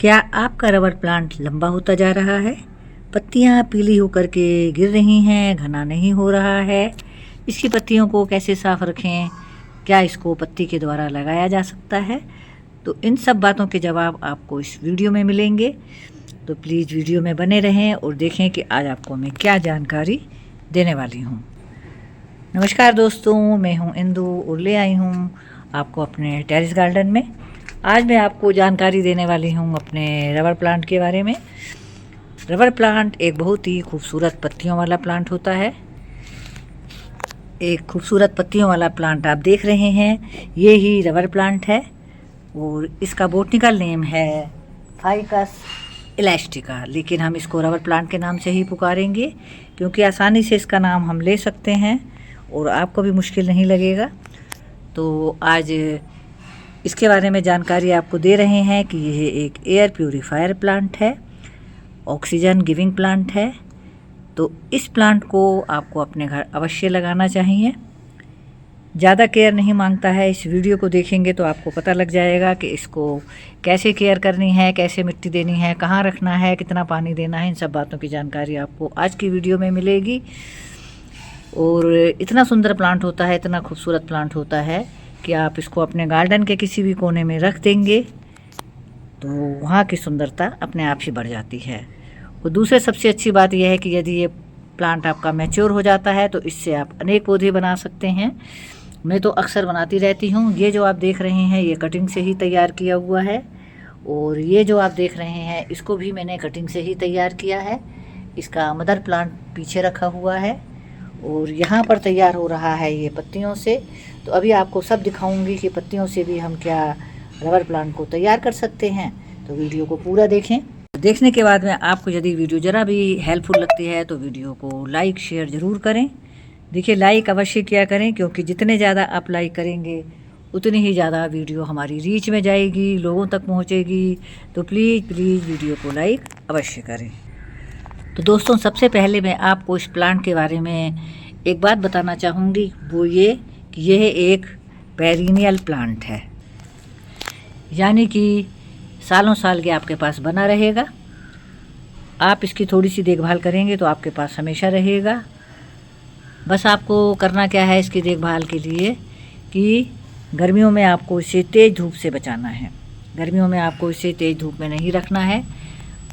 क्या आपका rubber plant लंबा होता जा रहा है? पत्तियां पीली होकर के गिर रही हैं, घना नहीं हो रहा है। इसकी पत्तियों को कैसे साफ रखें? क्या इसको पत्ती के द्वारा लगाया जा सकता है? तो इन सब बातों के जवाब आपको इस वीडियो में मिलेंगे। तो प्लीज़ वीडियो में बने रहें और देखें कि आज आपको मैं क्या जानकारी देने वाली हूँ। नमस्कार दोस्तों, मैं हूँ इंदु और ले आई हूँ आपको अपने टेरेस गार्डन में। आज मैं आपको जानकारी देने वाली हूँ अपने रबर प्लांट के बारे में। रबर प्लांट एक बहुत ही खूबसूरत पत्तियों वाला प्लांट होता है। एक खूबसूरत पत्तियों वाला प्लांट आप देख रहे हैं, ये ही रबर प्लांट है और इसका बोटनिकल नेम है फाइकस इलास्टिका, लेकिन हम इसको रबर प्लांट के नाम से ही पुकारेंगे क्योंकि आसानी से इसका नाम हम ले सकते हैं और आपको भी मुश्किल नहीं लगेगा। तो आज इसके बारे में जानकारी आपको दे रहे हैं कि यह एक एयर प्यूरीफायर प्लांट है, ऑक्सीजन गिविंग प्लांट है। तो इस प्लांट को आपको अपने घर अवश्य लगाना चाहिए। ज़्यादा केयर नहीं मांगता है। इस वीडियो को देखेंगे तो आपको पता लग जाएगा कि इसको कैसे केयर करनी है, कैसे मिट्टी देनी है, कहाँ रखना है, कितना पानी देना है। इन सब बातों की जानकारी आपको आज की वीडियो में मिलेगी। और इतना सुंदर प्लांट होता है, इतना खूबसूरत प्लांट होता है कि आप इसको अपने गार्डन के किसी भी कोने में रख देंगे तो वहाँ की सुंदरता अपने आप ही बढ़ जाती है। और दूसरे सबसे अच्छी बात यह है कि यदि ये प्लांट आपका मैच्योर हो जाता है तो इससे आप अनेक पौधे बना सकते हैं। मैं तो अक्सर बनाती रहती हूँ। ये जो आप देख रहे हैं ये कटिंग से ही तैयार किया हुआ है और ये जो आप देख रहे हैं इसको भी मैंने कटिंग से ही तैयार किया है। इसका मदर प्लांट पीछे रखा हुआ है और यहाँ पर तैयार हो रहा है ये पत्तियों से। तो अभी आपको सब दिखाऊंगी कि पत्तियों से भी हम क्या रबर प्लांट को तैयार कर सकते हैं। तो वीडियो को पूरा देखें। देखने के बाद में आपको यदि वीडियो ज़रा भी हेल्पफुल लगती है तो वीडियो को लाइक शेयर ज़रूर करें। देखिए, लाइक अवश्य किया करें क्योंकि जितने ज़्यादा आप लाइक करेंगे उतनी ही ज़्यादा वीडियो हमारी रीच में जाएगी, लोगों तक पहुँचेगी। तो प्लीज़ वीडियो को लाइक अवश्य करें। तो दोस्तों, सबसे पहले मैं आपको इस प्लांट के बारे में एक बात बताना चाहूँगी, वो ये कि यह एक पेरिनियल प्लांट है, यानी कि सालों साल के आपके पास बना रहेगा। आप इसकी थोड़ी सी देखभाल करेंगे तो आपके पास हमेशा रहेगा। बस आपको करना क्या है इसकी देखभाल के लिए कि गर्मियों में आपको इसे तेज़ धूप से बचाना है। गर्मियों में आपको इसे तेज़ धूप में नहीं रखना है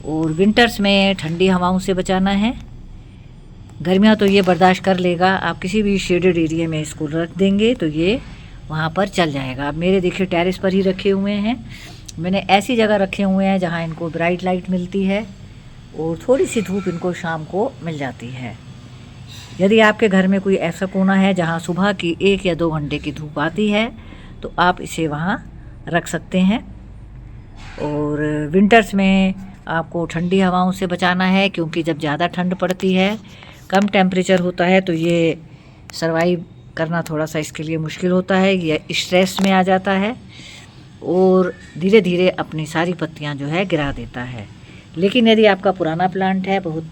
और विंटर्स में ठंडी हवाओं से बचाना है। गर्मियाँ तो ये बर्दाश्त कर लेगा। आप किसी भी शेडेड एरिया में इसको रख देंगे तो ये वहाँ पर चल जाएगा। अब मेरे देखिए टेरेस पर ही रखे हुए हैं। मैंने ऐसी जगह रखे हुए हैं जहाँ इनको ब्राइट लाइट मिलती है और थोड़ी सी धूप इनको शाम को मिल जाती है। यदि आपके घर में कोई ऐसा कोना है जहाँ सुबह की 1 या 2 घंटे की धूप आती है तो आप इसे वहाँ रख सकते हैं। और विंटर्स में आपको ठंडी हवाओं से बचाना है क्योंकि जब ज़्यादा ठंड पड़ती है, कम टेम्परेचर होता है तो ये सर्वाइव करना थोड़ा सा इसके लिए मुश्किल होता है। ये स्ट्रेस में आ जाता है और धीरे धीरे अपनी सारी पत्तियां जो है गिरा देता है। लेकिन यदि आपका पुराना प्लांट है, बहुत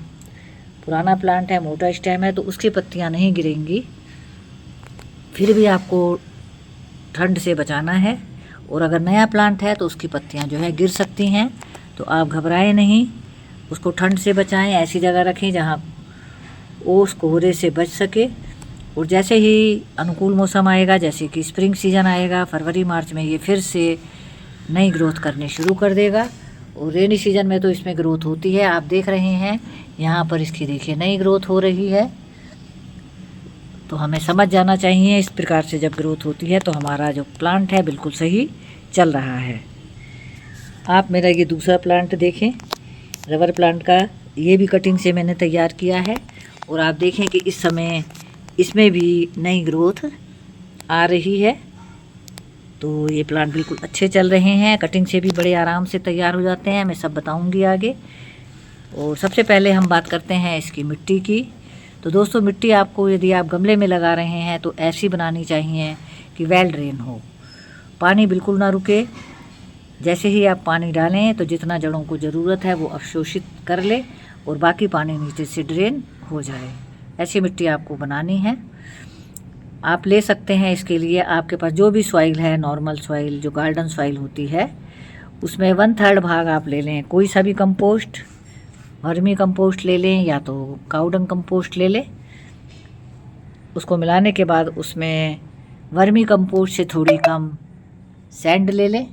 पुराना प्लांट है, मोटा स्टेम है, तो उसकी पत्तियां नहीं गिरेंगी। फिर भी आपको ठंड से बचाना है। और अगर नया प्लांट है तो उसकी पत्तियां जो है गिर सकती हैं, तो आप घबराएं नहीं, उसको ठंड से बचाएं। ऐसी जगह रखें जहाँ ओस कोहरे से बच सके। और जैसे ही अनुकूल मौसम आएगा, जैसे कि स्प्रिंग सीजन आएगा फरवरी मार्च में, ये फिर से नई ग्रोथ करने शुरू कर देगा। और रेनी सीजन में तो इसमें ग्रोथ होती है। आप देख रहे हैं यहाँ पर इसकी देखिए नई ग्रोथ हो रही है। तो हमें समझ जाना चाहिए इस प्रकार से जब ग्रोथ होती है तो हमारा जो प्लांट है बिल्कुल सही चल रहा है। आप मेरा ये दूसरा प्लांट देखें, रबर प्लांट का। ये भी कटिंग से मैंने तैयार किया है और आप देखें कि इस समय इसमें भी नई ग्रोथ आ रही है। तो ये प्लांट बिल्कुल अच्छे चल रहे हैं। कटिंग से भी बड़े आराम से तैयार हो जाते हैं। मैं सब बताऊंगी आगे। और सबसे पहले हम बात करते हैं इसकी मिट्टी की। तो दोस्तों, मिट्टी आपको यदि आप गमले में लगा रहे हैं तो ऐसी बनानी चाहिए कि वेल ड्रेन हो, पानी बिल्कुल ना रुके। जैसे ही आप पानी डालें तो जितना जड़ों को ज़रूरत है वो अवशोषित कर ले और बाकी पानी नीचे से ड्रेन हो जाए। ऐसी मिट्टी आपको बनानी है। आप ले सकते हैं इसके लिए आपके पास जो भी सॉइल है, नॉर्मल सॉइल जो गार्डन सॉइल होती है उसमें 1/3 भाग आप ले लें कोई सा भी कंपोस्ट, वर्मी कंपोस्ट ले लें या तो काउडंग कंपोस्ट ले लें। उसको मिलाने के बाद उसमें वर्मी कंपोस्ट से थोड़ी कम सैंड ले लें,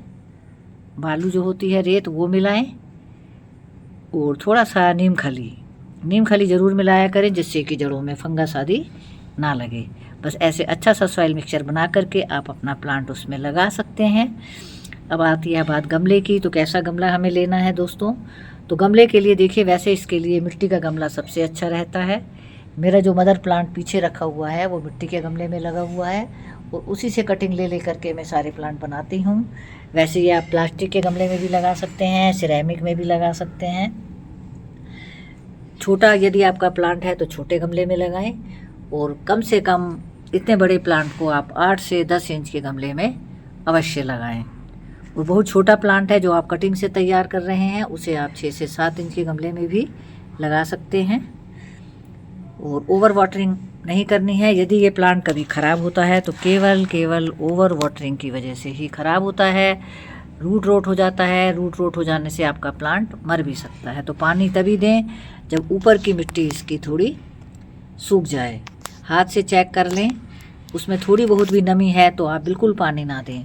बालू जो होती है रेत वो मिलाएं, और थोड़ा सा नीम खली ज़रूर मिलाया करें जिससे कि जड़ों में फंगस आदि ना लगे। बस ऐसे अच्छा सा सॉइल मिक्सचर बना करके आप अपना प्लांट उसमें लगा सकते हैं। अब आती है बात गमले की, तो कैसा गमला हमें लेना है दोस्तों। तो गमले के लिए देखिए, वैसे इसके लिए मिट्टी का गमला सबसे अच्छा रहता है। मेरा जो मदर प्लांट पीछे रखा हुआ है वो मिट्टी के गमले में लगा हुआ है, और उसी से कटिंग ले करके मैं सारे प्लांट बनाती हूँ। वैसे ये आप प्लास्टिक के गमले में भी लगा सकते हैं, सिरेमिक में भी लगा सकते हैं। छोटा यदि आपका प्लांट है तो छोटे गमले में लगाएं, और कम से कम इतने बड़े प्लांट को आप 8 से 10 इंच के गमले में अवश्य लगाएं। और बहुत छोटा प्लांट है जो आप कटिंग से तैयार कर रहे हैं उसे आप 6 से 7 इंच के गमले में भी लगा सकते हैं। और ओवर वाटरिंग नहीं करनी है। यदि ये प्लांट कभी ख़राब होता है तो केवल ओवर वाटरिंग की वजह से ही ख़राब होता है, रूट रोट हो जाता है। रूट रोट हो जाने से आपका प्लांट मर भी सकता है। तो पानी तभी दें जब ऊपर की मिट्टी इसकी थोड़ी सूख जाए। हाथ से चेक कर लें, उसमें थोड़ी बहुत भी नमी है तो आप बिल्कुल पानी ना दें।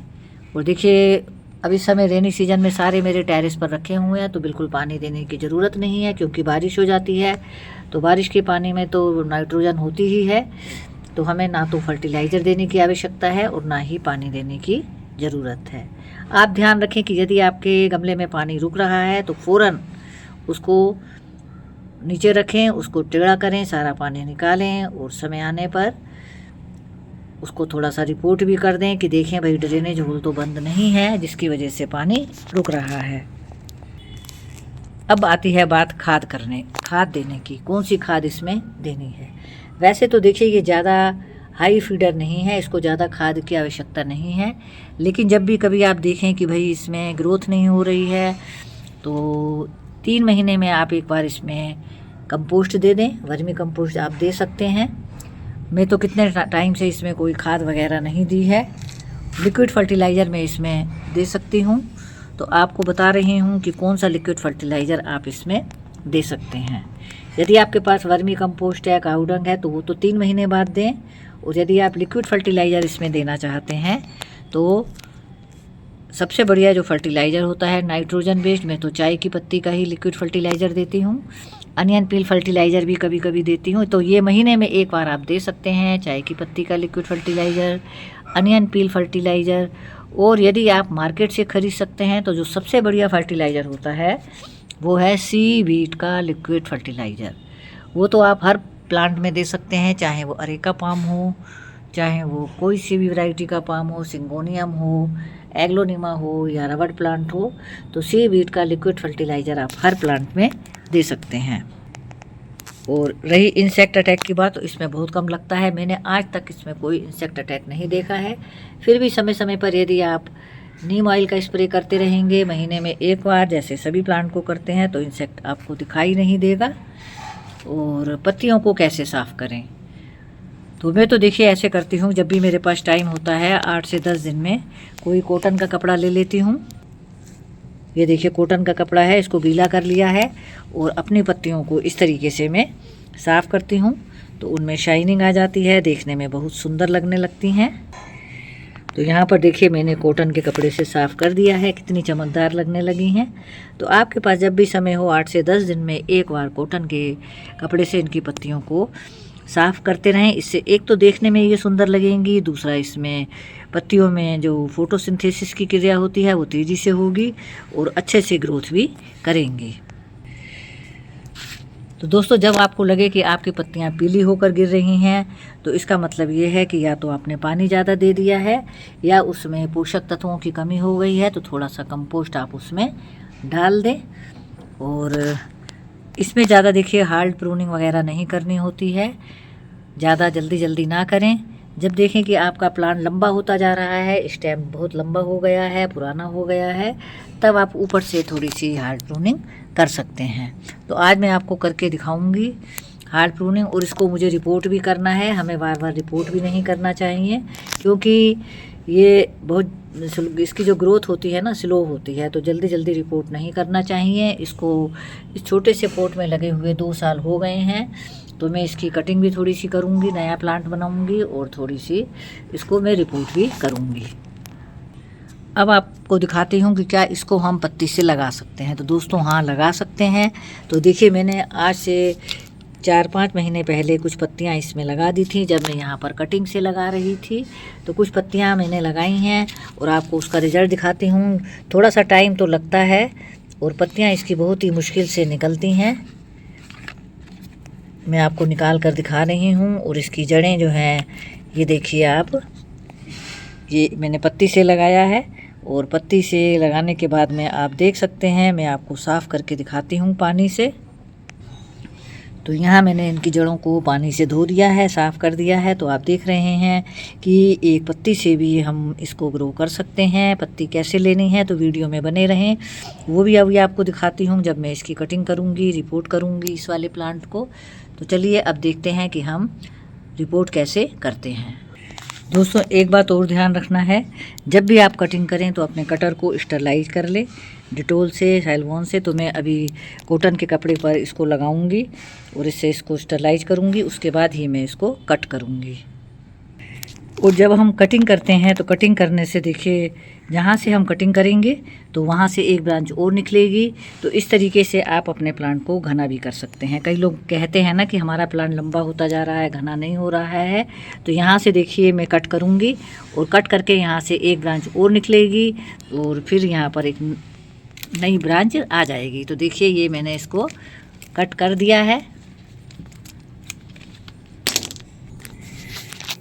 और देखिए, अब इस समय रेनी सीजन में सारे मेरे टेरेस पर रखे हुए हैं तो बिल्कुल पानी देने की ज़रूरत नहीं है, क्योंकि बारिश हो जाती है। तो बारिश के पानी में तो नाइट्रोजन होती ही है, तो हमें ना तो फर्टिलाइज़र देने की आवश्यकता है और ना ही पानी देने की ज़रूरत है। आप ध्यान रखें कि यदि आपके गमले में पानी रुक रहा है तो फ़ौरन उसको नीचे रखें, उसको टेढ़ा करें, सारा पानी निकालें, और समय आने पर उसको थोड़ा सा रिपोर्ट भी कर दें कि देखें भाई ड्रेनेज होल तो बंद नहीं है जिसकी वजह से पानी रुक रहा है। अब आती है बात खाद देने की, कौन सी खाद इसमें देनी है। वैसे तो देखिए, ये ज़्यादा हाई फीडर नहीं है, इसको ज़्यादा खाद की आवश्यकता नहीं है। लेकिन जब भी कभी आप देखें कि भाई इसमें ग्रोथ नहीं हो रही है तो 3 महीने में आप एक बार इसमें कंपोस्ट दे दें। वर्मी कंपोस्ट आप दे सकते हैं। मैं तो कितने टाइम से इसमें कोई खाद वगैरह नहीं दी है, लिक्विड फर्टिलाइज़र मैं इसमें दे सकती हूँ। तो आपको बता रही हूँ कि कौन सा लिक्विड फर्टिलाइज़र आप इसमें दे सकते हैं। यदि आपके पास वर्मी कंपोस्ट है, काउडंग है, तो वो तो 3 महीने बाद दें। और यदि आप लिक्विड फर्टिलाइज़र इसमें देना चाहते हैं तो सबसे बढ़िया जो फर्टिलाइज़र होता है नाइट्रोजन बेस्ड, मैं तो चाय की पत्ती का ही लिक्विड फर्टिलाइज़र देती हूँ। अनियन पील फर्टिलाइज़र भी कभी कभी देती हूँ। तो ये महीने में एक बार आप दे सकते हैं चाय की पत्ती का लिक्विड फर्टिलाइज़र, अनियन पील फर्टिलाइज़र। और यदि आप मार्केट से ख़रीद सकते हैं तो जो सबसे बढ़िया फर्टिलाइज़र होता है वो है सीवीड का लिक्विड फर्टिलाइज़र। वो तो आप हर प्लांट में दे सकते हैं, चाहे वो अरेका पाम हो, चाहे वो कोई सी भी वैरायटी का पाम हो, सिंगोनियम हो, एग्लोनिमा हो या रबड़ प्लांट हो। तो सीवीड का लिक्विड फर्टिलाइज़र आप हर प्लांट में दे सकते हैं। और रही इंसेक्ट अटैक की बात, तो इसमें बहुत कम लगता है। मैंने आज तक इसमें कोई इंसेक्ट अटैक नहीं देखा है। फिर भी समय समय पर यदि आप नीम ऑयल का स्प्रे करते रहेंगे महीने में एक बार, जैसे सभी प्लांट को करते हैं, तो इंसेक्ट आपको दिखाई नहीं देगा। और पत्तियों को कैसे साफ़ करें, तो मैं तो देखिए ऐसे करती हूँ, जब भी मेरे पास टाइम होता है 8 से 10 दिन में कोई कॉटन का कपड़ा ले लेती हूँ। ये देखिए कॉटन का कपड़ा है, इसको गीला कर लिया है और अपनी पत्तियों को इस तरीके से मैं साफ़ करती हूँ, तो उनमें शाइनिंग आ जाती है, देखने में बहुत सुंदर लगने लगती हैं। तो यहाँ पर देखिए मैंने कॉटन के कपड़े से साफ़ कर दिया है, कितनी चमकदार लगने लगी हैं। तो आपके पास जब भी समय हो 8 से 10 दिन में एक बार कॉटन के कपड़े से इनकी पत्तियों को साफ़ करते रहें। इससे एक तो देखने में ये सुंदर लगेंगी, दूसरा इसमें पत्तियों में जो फोटोसिंथेसिस की क्रिया होती है वो तेज़ी से होगी और अच्छे से ग्रोथ भी करेंगी। तो दोस्तों, जब आपको लगे कि आपकी पत्तियां पीली होकर गिर रही हैं तो इसका मतलब ये है कि या तो आपने पानी ज़्यादा दे दिया है या उसमें पोषक तत्वों की कमी हो गई है। तो थोड़ा सा कंपोस्ट आप उसमें डाल दें। और इसमें ज़्यादा देखिए हार्ड प्रूनिंग वगैरह नहीं करनी होती है, ज़्यादा जल्दी ना करें। जब देखें कि आपका प्लांट लंबा होता जा रहा है, स्टेम बहुत लंबा हो गया है, पुराना हो गया है, तब आप ऊपर से थोड़ी सी हार्ड प्रूनिंग कर सकते हैं। तो आज मैं आपको करके दिखाऊंगी हार्ड प्रूनिंग, और इसको मुझे रिपोर्ट भी करना है। हमें बार बार रिपोर्ट भी नहीं करना चाहिए, क्योंकि ये बहुत इसकी जो ग्रोथ होती है ना स्लो होती है, तो जल्दी जल्दी रिपोर्ट नहीं करना चाहिए इसको। इस छोटे से पॉट में लगे हुए 2 साल हो गए हैं, तो मैं इसकी कटिंग भी थोड़ी सी करूँगी, नया प्लांट बनाऊँगी और थोड़ी सी इसको मैं रिपोर्ट भी करूँगी। अब आपको दिखाती हूँ कि क्या इसको हम पत्ती से लगा सकते हैं। तो दोस्तों हाँ, लगा सकते हैं। तो देखिए, मैंने आज से 4-5 महीने पहले कुछ पत्तियाँ इसमें लगा दी थी, जब मैं यहाँ पर कटिंग से लगा रही थी। तो कुछ पत्तियाँ मैंने लगाई हैं और आपको उसका रिज़ल्ट दिखाती हूँ। थोड़ा सा टाइम तो लगता है और पत्तियाँ इसकी बहुत ही मुश्किल से निकलती हैं। मैं आपको निकाल कर दिखा रही हूँ। और इसकी जड़ें जो हैं, ये देखिए आप, ये मैंने पत्ती से लगाया है और पत्ती से लगाने के बाद में आप देख सकते हैं, मैं आपको साफ़ करके दिखाती हूँ पानी से। तो यहाँ मैंने इनकी जड़ों को पानी से धो दिया है, साफ़ कर दिया है। तो आप देख रहे हैं कि एक पत्ती से भी हम इसको ग्रो कर सकते हैं। पत्ती कैसे लेनी है तो वीडियो में बने रहें, वो भी अभी आपको दिखाती हूँ जब मैं इसकी कटिंग करूँगी, रिपोर्ट करूँगी इस वाले प्लांट को। तो चलिए अब देखते हैं कि हम रिपोर्ट कैसे करते हैं। दोस्तों, एक बात और ध्यान रखना है, जब भी आप कटिंग करें तो अपने कटर को स्टरलाइज कर लें डिटोल से, साइलवॉन से। तो मैं अभी कॉटन के कपड़े पर इसको लगाऊंगी और इससे इसको स्टरलाइज करूंगी, उसके बाद ही मैं इसको कट करूंगी। और जब हम कटिंग करते हैं तो कटिंग करने से देखिए, जहाँ से हम कटिंग करेंगे तो वहाँ से एक ब्रांच और निकलेगी। तो इस तरीके से आप अपने प्लांट को घना भी कर सकते हैं। कई लोग कहते हैं ना कि हमारा प्लांट लंबा होता जा रहा है, घना नहीं हो रहा है। तो यहाँ से देखिए मैं कट करूँगी और कट करके यहाँ से एक ब्रांच और निकलेगी और फिर यहाँ पर एक नई ब्रांच आ जाएगी। तो देखिए, ये मैंने इसको कट कर दिया है।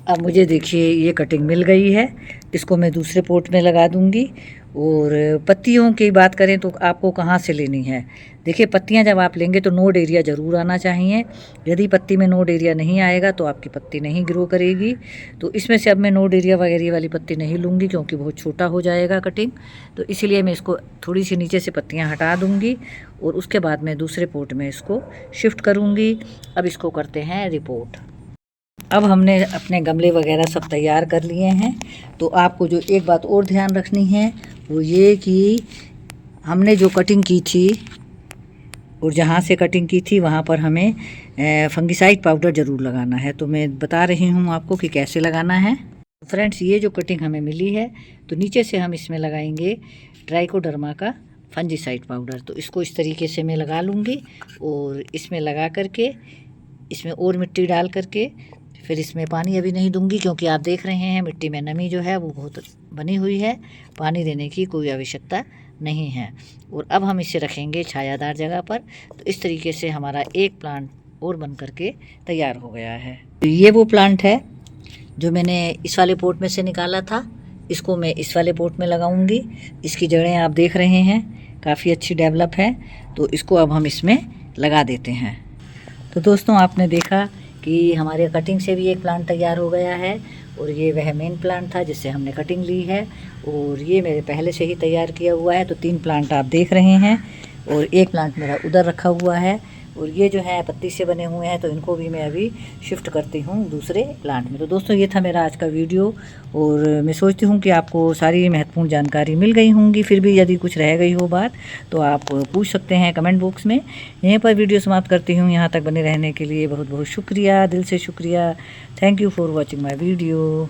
अब मुझे देखिए ये कटिंग मिल गई है, इसको मैं दूसरे पोट में लगा दूंगी। और पत्तियों की बात करें तो आपको कहाँ से लेनी है। देखिए, पत्तियां जब आप लेंगे तो नोड एरिया ज़रूर आना चाहिए। यदि पत्ती में नोड एरिया नहीं आएगा तो आपकी पत्ती नहीं ग्रो करेगी। तो इसमें से अब मैं नोड एरिया वगैरह वाली पत्ती नहीं लूँगी, क्योंकि बहुत छोटा हो जाएगा कटिंग। तो इसलिए मैं इसको थोड़ी सी नीचे से पत्तियाँ हटा दूँगी और उसके बाद मैं दूसरे पोट में इसको शिफ्ट करूँगी। अब इसको करते हैं रिपोर्ट। अब हमने अपने गमले वगैरह सब तैयार कर लिए हैं। तो आपको जो एक बात और ध्यान रखनी है वो ये कि हमने जो कटिंग की थी और जहाँ से कटिंग की थी वहाँ पर हमें फंगिसाइड पाउडर ज़रूर लगाना है। तो मैं बता रही हूँ आपको कि कैसे लगाना है। फ्रेंड्स, ये जो कटिंग हमें मिली है तो नीचे से हम इसमें लगाएंगे ट्राइकोडर्मा का फंगिसाइड पाउडर। तो इसको इस तरीके से मैं लगा लूँगी और इसमें लगा करके इसमें और मिट्टी डाल करके फिर इसमें पानी अभी नहीं दूंगी, क्योंकि आप देख रहे हैं मिट्टी में नमी जो है वो बहुत बनी हुई है, पानी देने की कोई आवश्यकता नहीं है। और अब हम इसे रखेंगे छायादार जगह पर। तो इस तरीके से हमारा एक प्लांट और बन करके तैयार हो गया है। ये वो प्लांट है जो मैंने इस वाले पोट में से निकाला था, इसको मैं इस वाले पोट में लगाऊंगी। इसकी जड़ें आप देख रहे हैं काफ़ी अच्छी डेवलप है। तो इसको अब हम इसमें लगा देते हैं। तो दोस्तों, आपने देखा कि हमारे कटिंग से भी एक प्लांट तैयार हो गया है और ये वह मेन प्लांट था जिससे हमने कटिंग ली है और ये मेरे पहले से ही तैयार किया हुआ है। तो 3 प्लांट आप देख रहे हैं और एक प्लांट मेरा उधर रखा हुआ है और ये जो है पत्ती से बने हुए हैं, तो इनको भी मैं अभी शिफ्ट करती हूँ दूसरे प्लांट में। तो दोस्तों, ये था मेरा आज का वीडियो और मैं सोचती हूँ कि आपको सारी महत्वपूर्ण जानकारी मिल गई होंगी। फिर भी यदि कुछ रह गई हो बात तो आप पूछ सकते हैं कमेंट बॉक्स में। यहीं पर वीडियो समाप्त करती हूँ। यहाँ तक बने रहने के लिए बहुत बहुत शुक्रिया, दिल से शुक्रिया। Thank you for watching my video.